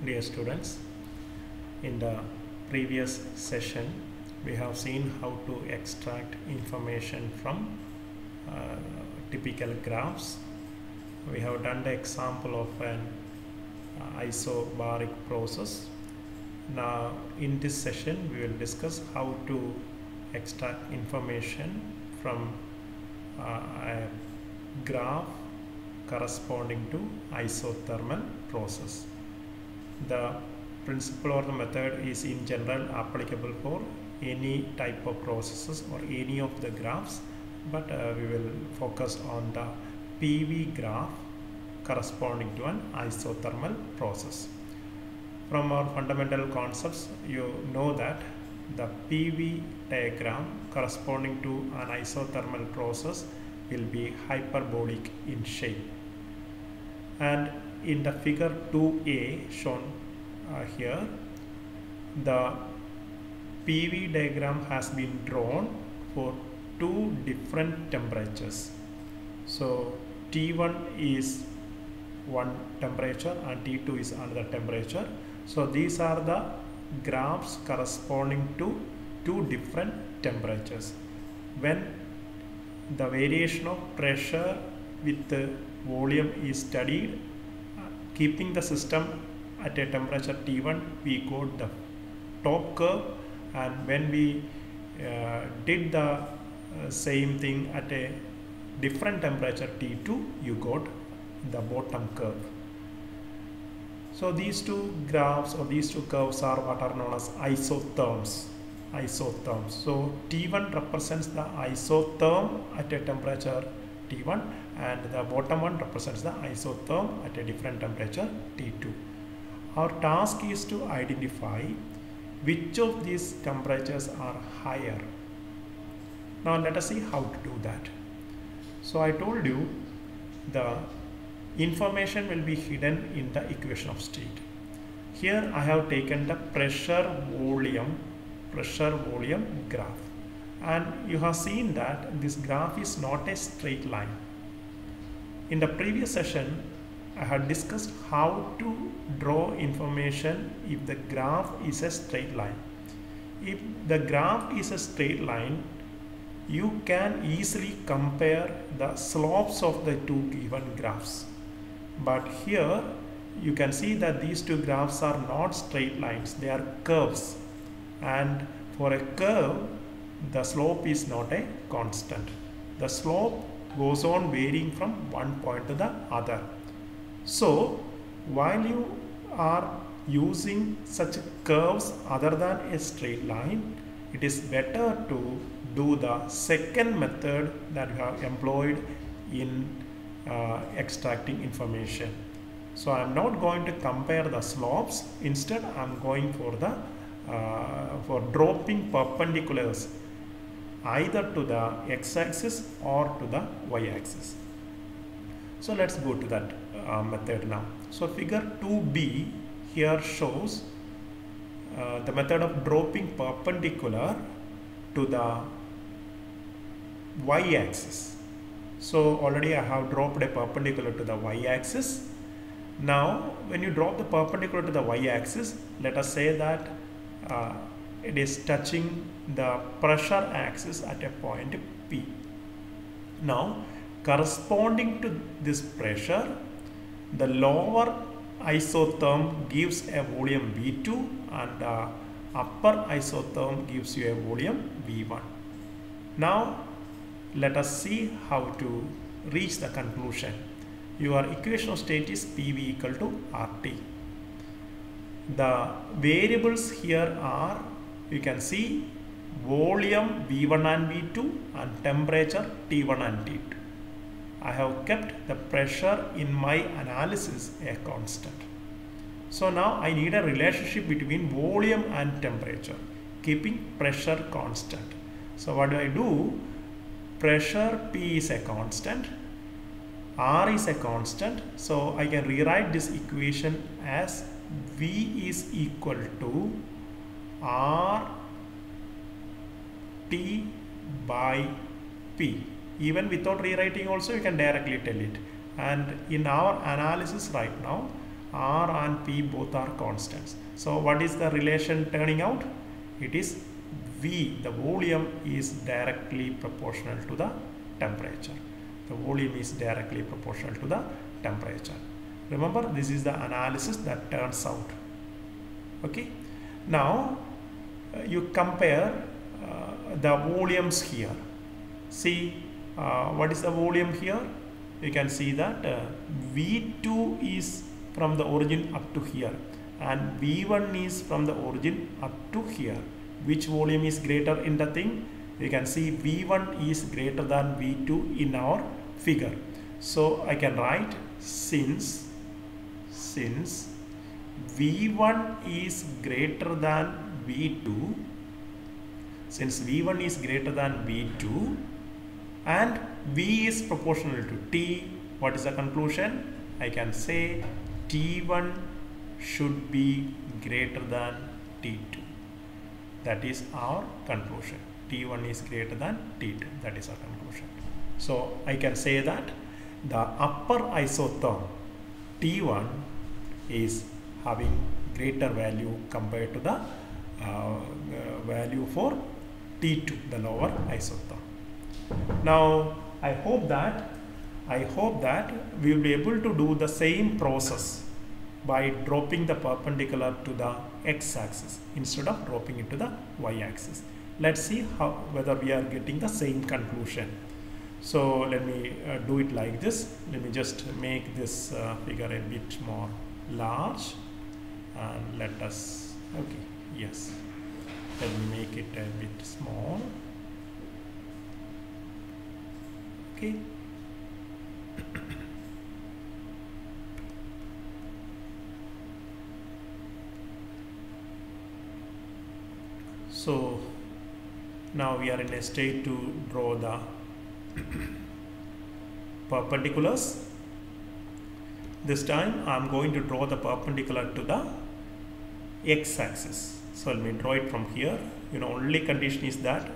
Dear students, in the previous session we have seen how to extract information from typical graphs. We have done the example of an isobaric process. Now in this session we will discuss how to extract information from a graph corresponding to isothermal process. The principle or the method is in general applicable for any type of processes or any of the graphs, but we will focus on the PV graph corresponding to an isothermal process. From our fundamental concepts, you know that the PV diagram corresponding to an isothermal process will be hyperbolic in shape. And in the figure 2a shown here, the PV diagram has been drawn for two different temperatures. So T1 is one temperature and T2 is another temperature. So these are the graphs corresponding to two different temperatures. When the variation of pressure with the volume is studied, keeping the system at a temperature T1, we got the top curve, and when we did the same thing at a different temperature T2, you got the bottom curve. So these two graphs or these two curves are what are known as isotherms. So T1 represents the isotherm at a temperature T1, and the bottom one represents the isotherm at a different temperature T2. Our task is to identify which of these temperatures are higher. Now let us see how to do that. So I told you the information will be hidden in the equation of state. Here I have taken the pressure volume graph, and you have seen that this graph is not a straight line. In the previous session I had discussed how to draw information if the graph is a straight line. If the graph is a straight line, you can easily compare the slopes of the two given graphs. But here you can see that these two graphs are not straight lines, they are curves. And for a curve, the slope is not a constant. The slope goes on varying from one point to the other. So while you are using such curves other than a straight line, it is better to do the second method that you have employed in extracting information. So I am not going to compare the slopes. Instead I am going for the for dropping perpendiculars either to the x-axis or to the y-axis. So let's go to that method now. So figure 2b here shows the method of dropping perpendicular to the y-axis. So already I have dropped a perpendicular to the y-axis. Now when you drop the perpendicular to the y-axis, let us say that it is touching the pressure axis at a point P. Now corresponding to this pressure, the lower isotherm gives a volume V2 and the upper isotherm gives you a volume V1. Now let us see how to reach the conclusion. Your equation of state is PV equal to RT. The variables here are, you can see, volume V1 and V2 and temperature T1 and T2. I have kept the pressure in my analysis a constant. So now I need a relationship between volume and temperature, keeping pressure constant. So what do? Pressure P is a constant, R is a constant. So I can rewrite this equation as V is equal to R T by P. Even without rewriting also you can directly tell it. And in our analysis right now, R and P both are constants. So what is the relation turning out? It is V, the volume, is directly proportional to the temperature. The volume is directly proportional to the temperature. Remember, this is the analysis that turns out. Okay. Now you compare the volumes here. See what is the volume here? You can see that V2 is from the origin up to here and V1 is from the origin up to here. Which volume is greater in the thing? You can see V1 is greater than V2 in our figure. So I can write since V1 is greater than V2, since V1 is greater than V2 and V is proportional to T, what is the conclusion? I can say T1 should be greater than T2. That is our conclusion. T1 is greater than T2. That is our conclusion. So I can say that the upper isotherm T1 is having greater value compared to the value for T2, the lower isotherm. Now I hope that we will be able to do the same process by dropping the perpendicular to the x-axis instead of dropping it to the y-axis. Let's see whether we are getting the same conclusion. So let me do it like this. Let me just make this figure a bit more large and let us, okay, yes, let me make it a bit small. Okay. So now we are in a state to draw the perpendiculars. This time I am going to draw the perpendicular to the x-axis. So let me draw it from here. Only condition is that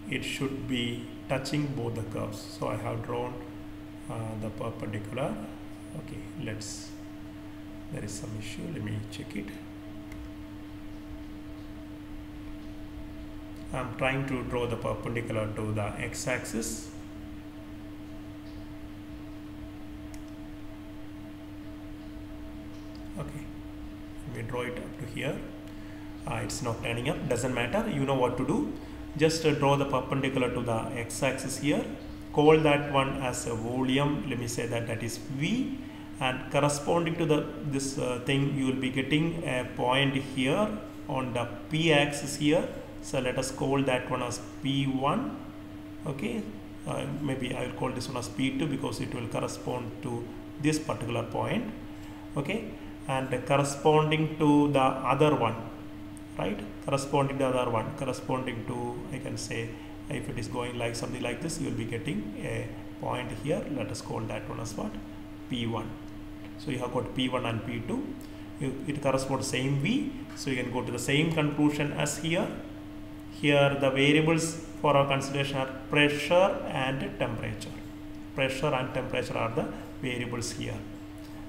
it should be touching both the curves. So I have drawn the perpendicular. Okay, there is some issue. Let me check it. I am trying to draw the perpendicular to the x-axis. Okay, let me draw it up to here. It's not turning up, doesn't matter. You know what to do. Just draw the perpendicular to the x-axis here. Call that one as a volume. Let me say that is V, and corresponding to this thing, you will be getting a point here on the p-axis here. So let us call that one as P1. Okay, maybe I will call this one as P2 because it will correspond to this particular point. Okay, and corresponding to the other one, right? Corresponding to the other one, corresponding to, I can say, if it is going like something like this, you will be getting a point here. Let us call that one as what? P1. So you have got P1 and P2. It corresponds same V. So you can go to the same conclusion as here. Here the variables for our consideration are pressure and temperature. Pressure and temperature are the variables here.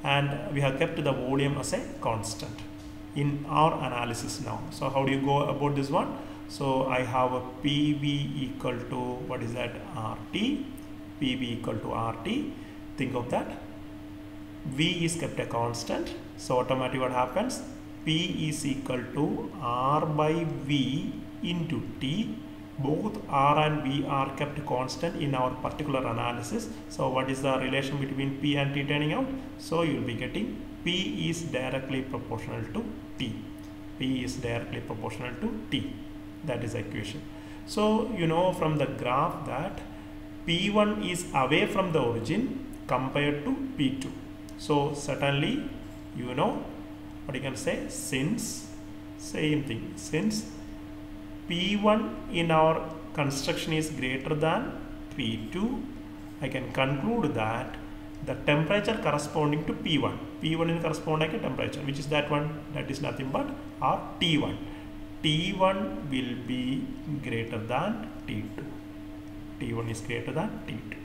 And we have kept the volume as a constant in our analysis now. So how do you go about this one? So I have a PV equal to, what is that, RT, PV equal to RT. Think of that. V is kept a constant. So automatically what happens? P is equal to R by V into T. Both R and V are kept constant in our particular analysis. So what is the relation between P and T turning out? So you will be getting P is directly proportional to T. P is directly proportional to T. That is the equation. So you know from the graph that P1 is away from the origin compared to P2. So certainly you know what you can say, since, same thing, since P1 in our construction is greater than P2, I can conclude that the temperature corresponding to P1 will correspond like a temperature, which is that one, that is nothing but our T1. T1 will be greater than T2. T1 is greater than T2.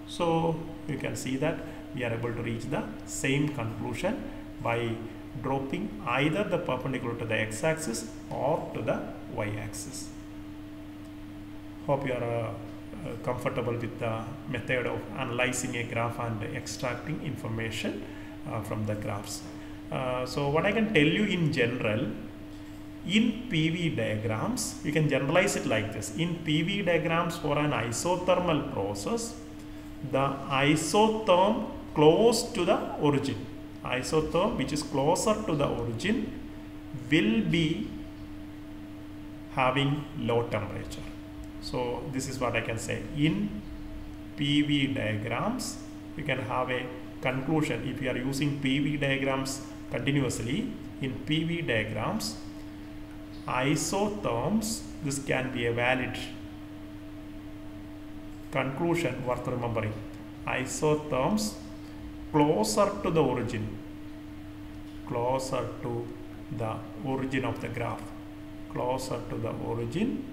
So you can see that we are able to reach the same conclusion by dropping either the perpendicular to the x-axis or to the y-axis. Hope you are comfortable with the method of analyzing a graph and extracting information from the graphs. So what I can tell you in general, in PV diagrams, you can generalize it like this. In PV diagrams for an isothermal process, the isotherm close to the origin, isotherm which is closer to the origin, will be having low temperature. So this is what I can say. In PV diagrams, you can have a conclusion. If you are using PV diagrams continuously, in PV diagrams, isotherms, this can be a valid conclusion worth remembering. Isotherms closer to the origin, closer to the origin of the graph, closer to the origin,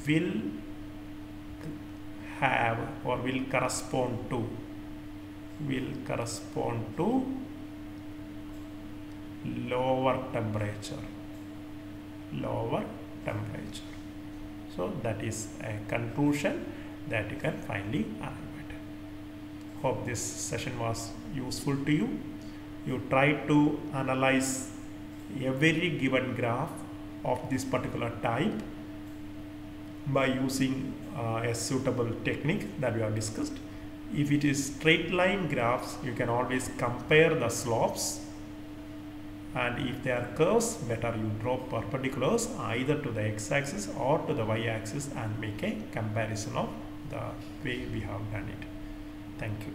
will have or will correspond to lower temperature. So that is a conclusion that you can finally arrive at. Hope this session was useful to you. You try to analyze every given graph of this particular type by using a suitable technique that we have discussed. If it is straight line graphs, you can always compare the slopes, and if they are curves, better you draw perpendiculars either to the x-axis or to the y-axis and make a comparison of the way we have done it. Thank you.